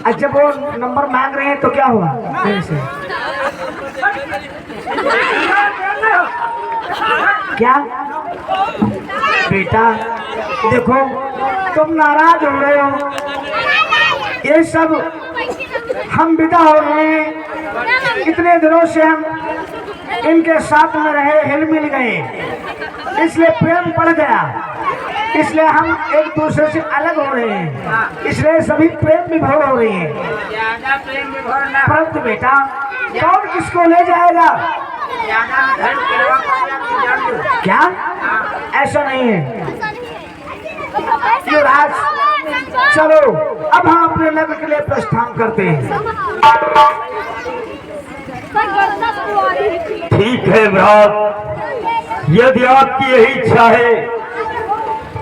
अच्छा वो नंबर मांग रहे हैं तो क्या हुआ? क्या बेटा देखो तुम नाराज हो रहे हो, ये सब हम विदा हो रहे हैं। इतने दिनों से हम इनके साथ में रहे, हिल मिल गए, इसलिए प्रेम बढ़ गया, इसलिए हम एक दूसरे से अलग हो रहे हैं, इसलिए सभी प्रेम विभोर हो रही है। परंतु बेटा कौन किसको ले जाएगा? क्या ऐसा नहीं है युवराज, चलो अब हम अपने नगर के लिए प्रस्थान करते हैं। ठीक है भ्रात, यदि आपकी यही इच्छा है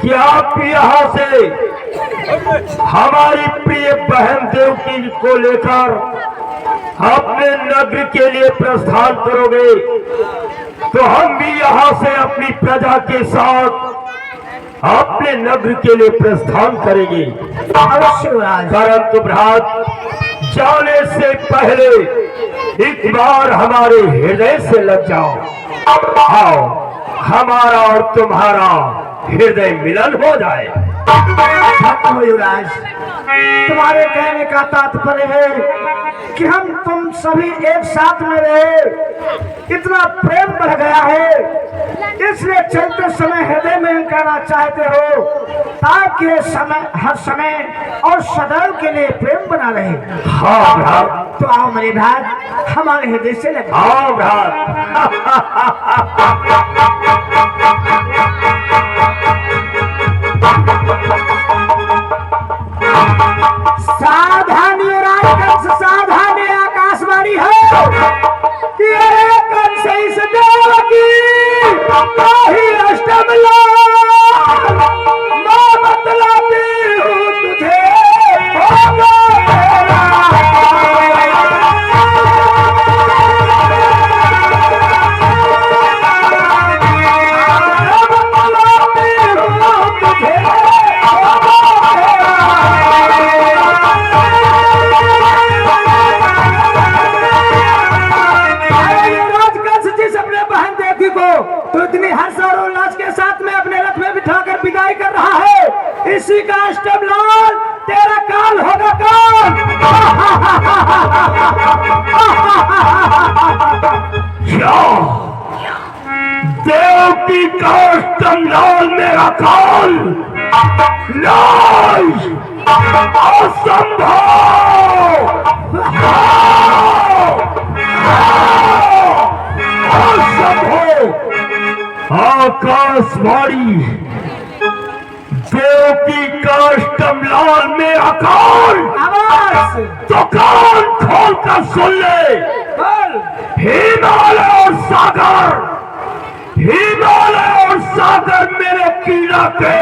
कि आप यहाँ से हमारी प्रिय बहन देवकी को लेकर अपने नगर के लिए प्रस्थान करोगे, तो हम भी यहाँ से अपनी प्रजा के साथ अपने नगर के लिए प्रस्थान करेंगे। परंतु भ्रात, जाने से पहले एक बार हमारे हृदय से लग जाओ, आओ हमारा और तुम्हारा हृदय मिलन हो जाए। युवराज, तुम्हारे कहने का तात्पर्य है कि हम तुम सभी एक साथ में रहे, इतना प्रेम बढ़ गया है, इसलिए चलते समय हृदय में कहना चाहते हो ताकि समय हर समय और सदैव के लिए प्रेम बना रहे। हाँ भ्रात, तो आओ मेरे भाई हमारे हृदय से लगे। आओ भ्रात। सावधानी राजकंस, सावधानी आकाशवाणी है कि अरे कंस इस देवकी ही अष्टम मैं बतलाती हूँ तुझे होगा तो इतनी हर्ष और उल्लास के साथ में अपने रथ में बिठाकर विदाई कर रहा है। इसी का अष्टम लाल तेरा काल होगा काल। देवकी का अष्टम लाल मेरा काल? नहीं, असंभव। आकाशवाणी, देवकी का अष्टम लाल में अकाल? तो कान खोल कर सुन ले। हिमालय और सागर, हिमालय और सागर मेरे कीड़ा के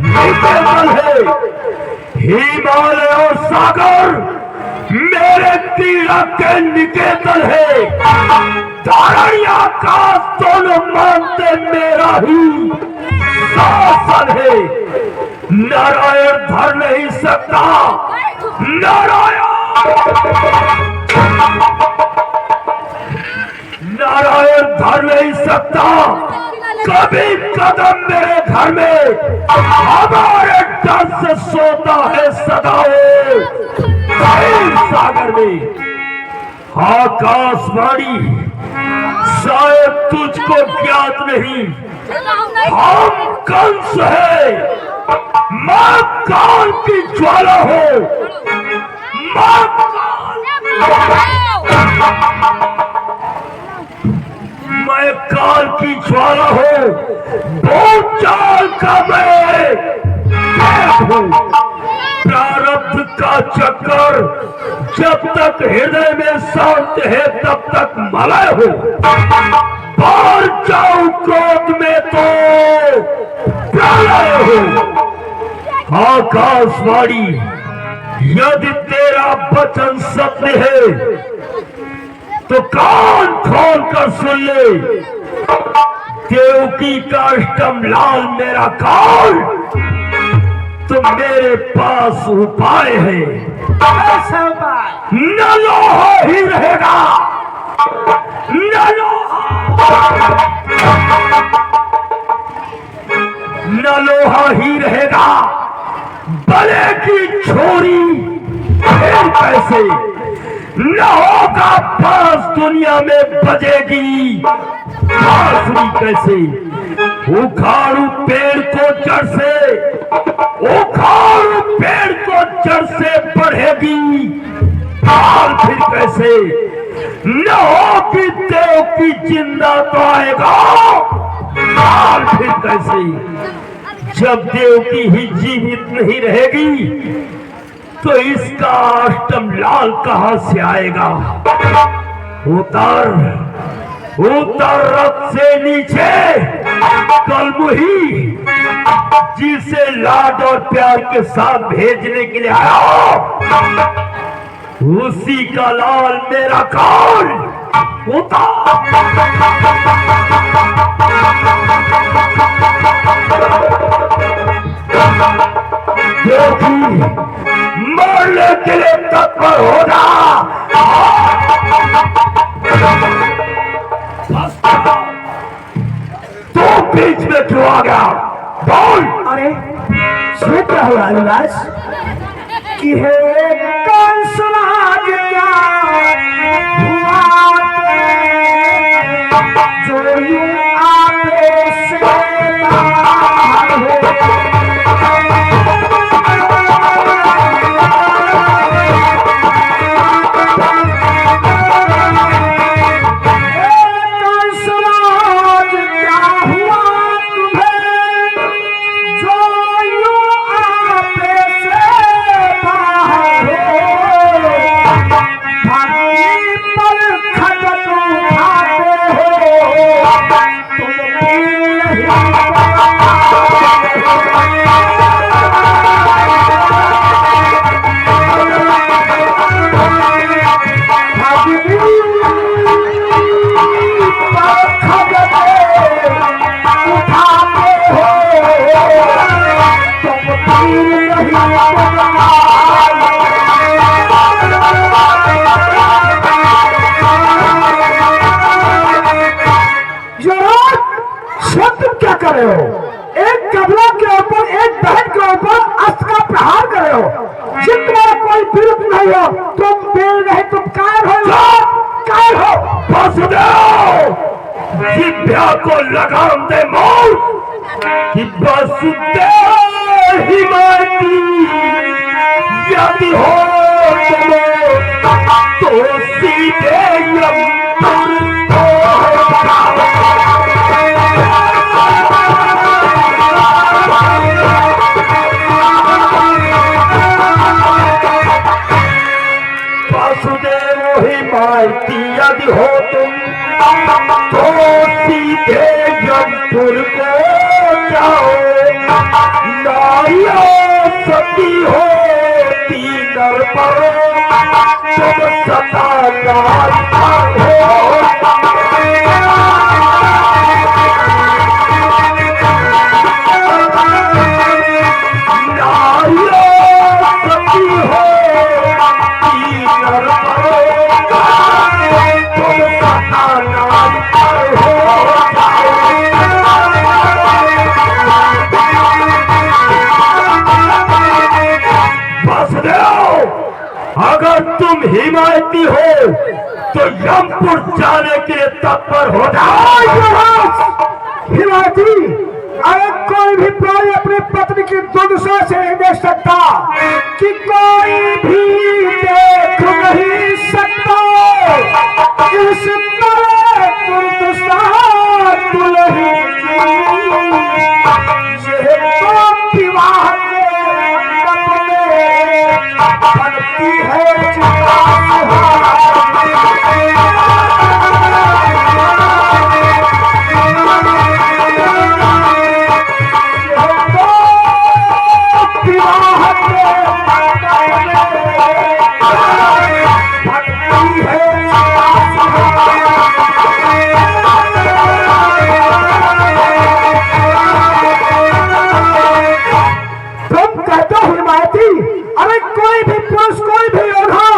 निकेतन है। हिमालय और सागर मेरे कीड़ा के निकेतन है। धरणी आकाश दोनों मानते मेरा ही शासन है। नारायण धर नहीं सकता, नारायण धर नहीं सकता कभी कदम मेरे घर में। हमारे डर से सोता है सदा सागर में। आकाशवाणी शायद तुझको ज्ञात नहीं, हम कंस है, मैं काल की ज्वाला हूँ, मैं काल की ज्वाला हूँ, बहुत चाल का मैं हूँ। प्रारब्ध का चक्कर जब तक हृदय में शांत है तब तक मलय हो, बाहर जाऊं क्रोध में तो प्रलय हो। आकाशवाणी यदि तेरा वचन सत्य है तो कान खोल कर सुन ले, देवकी का अष्टम लाल मेरा काल, तो मेरे पास उपाय है। न लोहा ही रहेगा, न लोहा ही रहेगा, बले की छोरी फिर कैसे न होगा, बांस दुनिया में बजेगी बांसुरी कैसे। उखाड़ू पेड़ को जड़ से, उखाड़ू पेड़ को जड़ से बढ़ेगी ढाल फिर कैसे, न होगी देव की जिंदा तो आएगा ढाल फिर कैसे। जब देव की ही जीवित नहीं रहेगी तो इसका अष्टम लाल कहां से आएगा। उतर उतर रथ से नीचे, कलमुही जिसे लाड और प्यार के साथ भेजने के लिए आया, उसी का लाल मेरा काल। उतर क्योंकि मरने के लिए तत्पर होना। तो बीच में क्यों आ गया, बोल। अरे ये क्या हुआ युवराज कि है कंसराज क्या हुआ, जो यूं आपे से बाहर हो। एक कबला के ऊपर, एक बहन के ऊपर अस्त्र का प्रहार कर रहे हो। जितना कोई विरुद्ध नहीं हो तुम बेल नहीं, तुम कायर हो। दिव्या को लगाम दे मौत कि वसुदेव ही मारती, यदि हो तो सीधे यदि हो तुम तो सीधे यमपुर को जाओ। नारियों सती होती नर पर, तुम सता नारी हो। नारियों सती होती नर पर, अगर तुम हिमायती हो तो यमपुर जाने के लिए तत्पर हो जाओ। हिमायती, अरे कोई भी प्राणी अपनी पत्नी की दुर्दशा से नहीं देख सकता, कि कोई भी देख नहीं सकता इस तरह दुर्दशा दुल्हन ये तो विवाह के मंडप में बनती है चिता। अरे कोई भी पुरुष, कोई भी योद्धा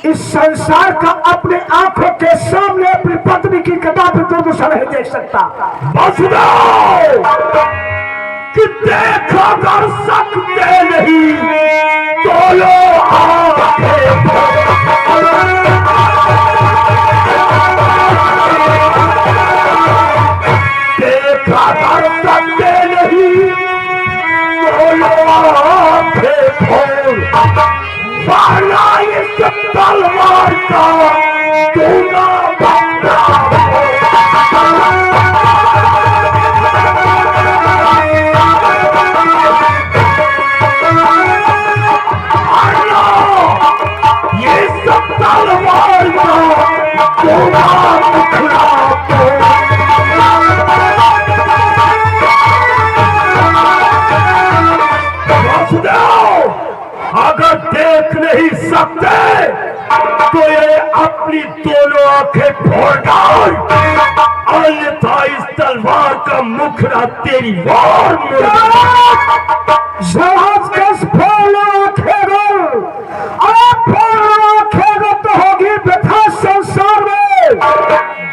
इस संसार का अपने आंखों के सामने अपनी पत्नी की कदापि दुर्दशा नहीं देख सकता। कि देखा कर सकते नहीं तो लो देखा कर सकते नहीं तो लो इस तलवार का दूना ये सब तलवार का दूना अगर देख नहीं सकते तो ये अपनी दोनों आंखें फोड़ डाल, अन्यथा इस तलवार का मुखड़ा तेरी वार में तो होगी व्यथा संसार में।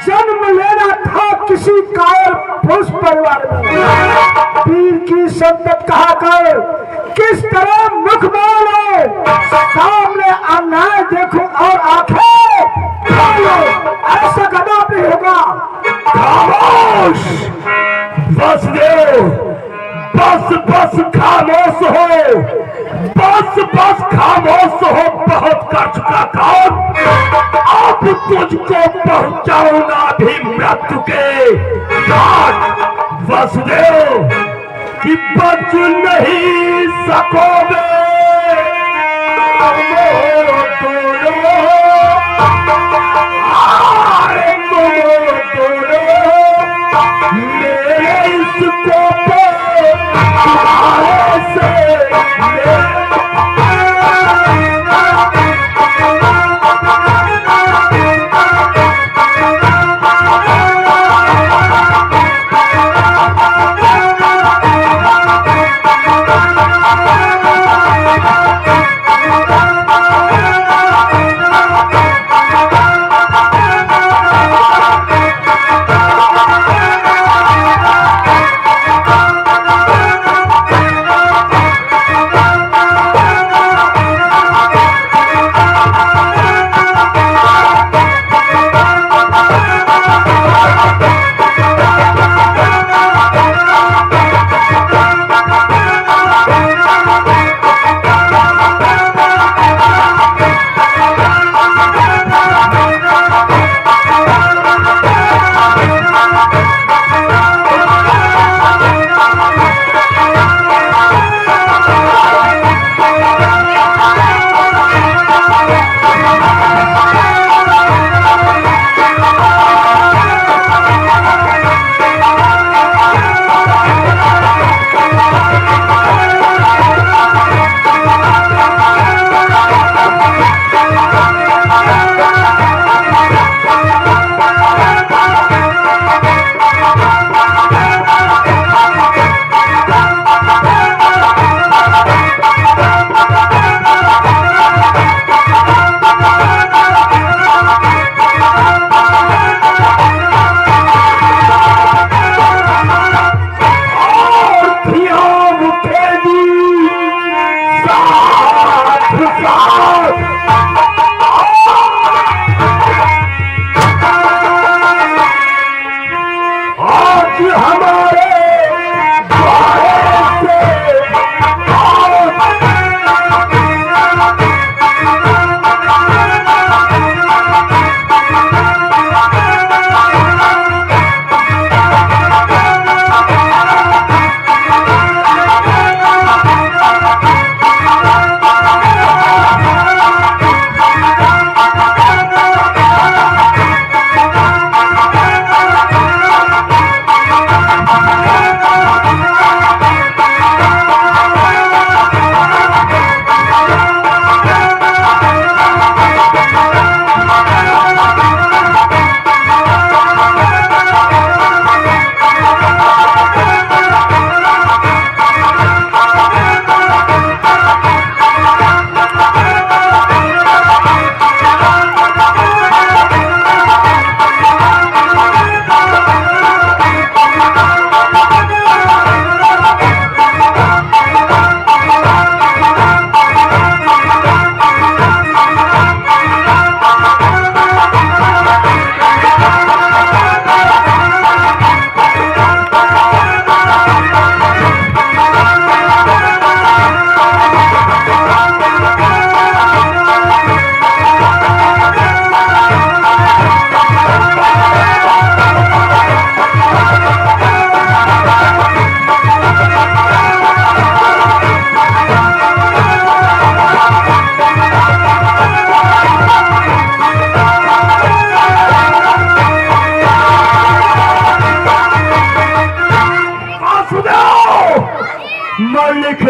जन्म लेना था किसी कायर पुरुष परिवार में, वीर की संतत कहा कर किस तरह मुख बोलो, सामने अन्याय देखो और आंखें खोलो, ऐसा कदम नहीं होगा। खामोश वसुदेव, बस बस खामोश हो, बस बस खामोश हो, बहुत कर चुका काम। अब तुझको पहुंचाऊंगा भी मृत्यु के घाट वसुदेव, कि बच नहीं सकोगे। मेरे इसको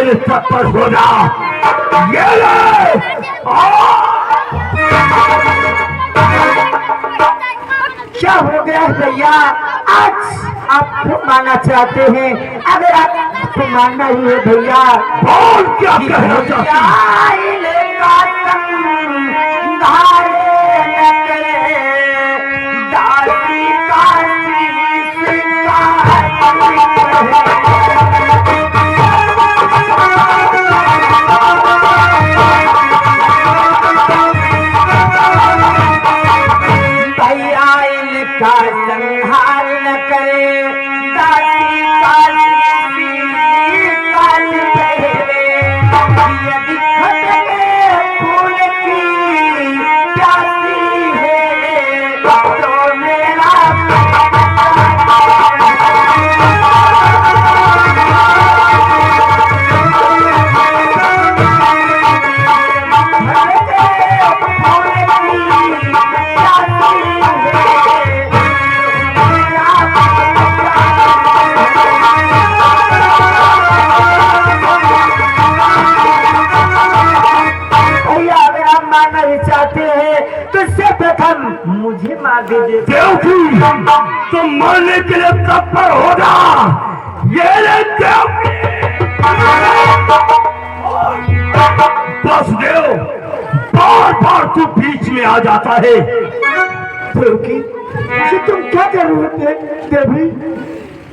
मेरे चक्कर हो जा। ये ले क्या हो गया है भैया? आज आप मानना चाहते हैं? अगर आप मानना ही है भैया, बोल क्या कहना चाहती संहार न करे, दासी काली काली पहले, यदि खतरे फूल की प्यासी है तो मेरा चाहते हैं तो इससे प्रथम मुझे मार दीजिए। देवकी तुम मरने के लिए तत्पर हो जा। ये ले देवकी। बस देव, बार बार तू बीच में आ जाता है। देवकी तुम क्या कर रहे हो? देवी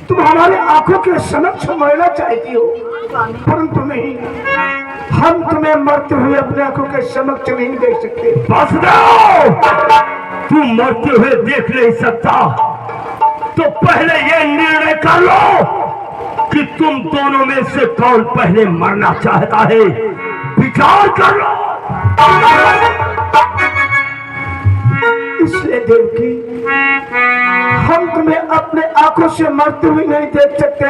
तुम हमारे आंखों के समक्ष मरना चाहती हो, परंतु नहीं, हम तुम्हें मरते हुए अपने आंखों के समक्ष नहीं देख सकते। बस तू मरते हुए देख नहीं सकता तो पहले ये निर्णय कर लो कि तुम दोनों में से कौन पहले मरना चाहता है। विचार कर लो। इसलिए देवकी हम तुम्हें अपने आंखों से मरते हुए नहीं देख सकते,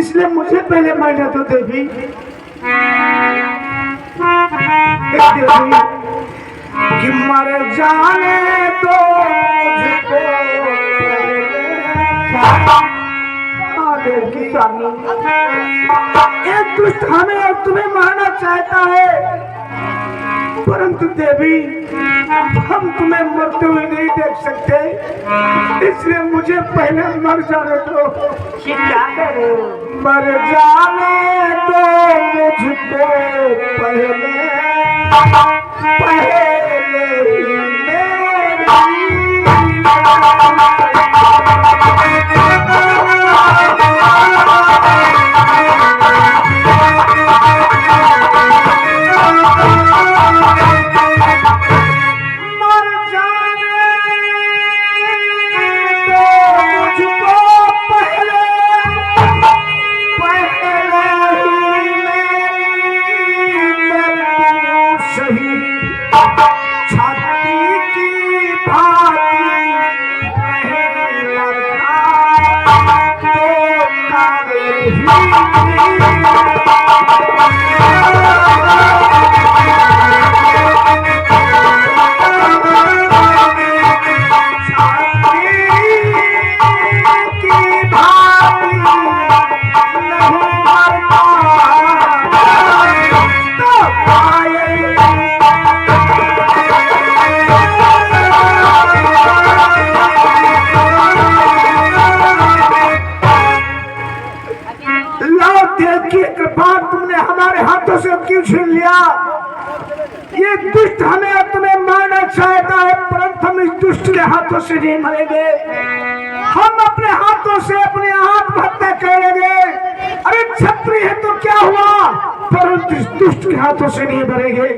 इसलिए मुझे पहले मरना दो देवी। देवी कि मर जाने दो मुझको देवकी स्वामी, एक दुष्ट हमें और तुम्हें मारना चाहता है, परंतु देवी हम तुम्हें मरते हुए नहीं देख सकते, इसलिए मुझे पहले मर जाने दो। क्या करो? मर जाने दो मुझको पहले, पहले क्यों छीन लिया? ये दुष्ट हमें और तुम्हें मारना चाहता है, परंतु हम इस दुष्ट के हाथों से नहीं मरेंगे। हम अपने हाथों से अपने हाथ हत्या करेंगे। अरे क्षत्रिय है तो क्या हुआ, परंतु इस दुष्ट के हाथों से नहीं मरेंगे।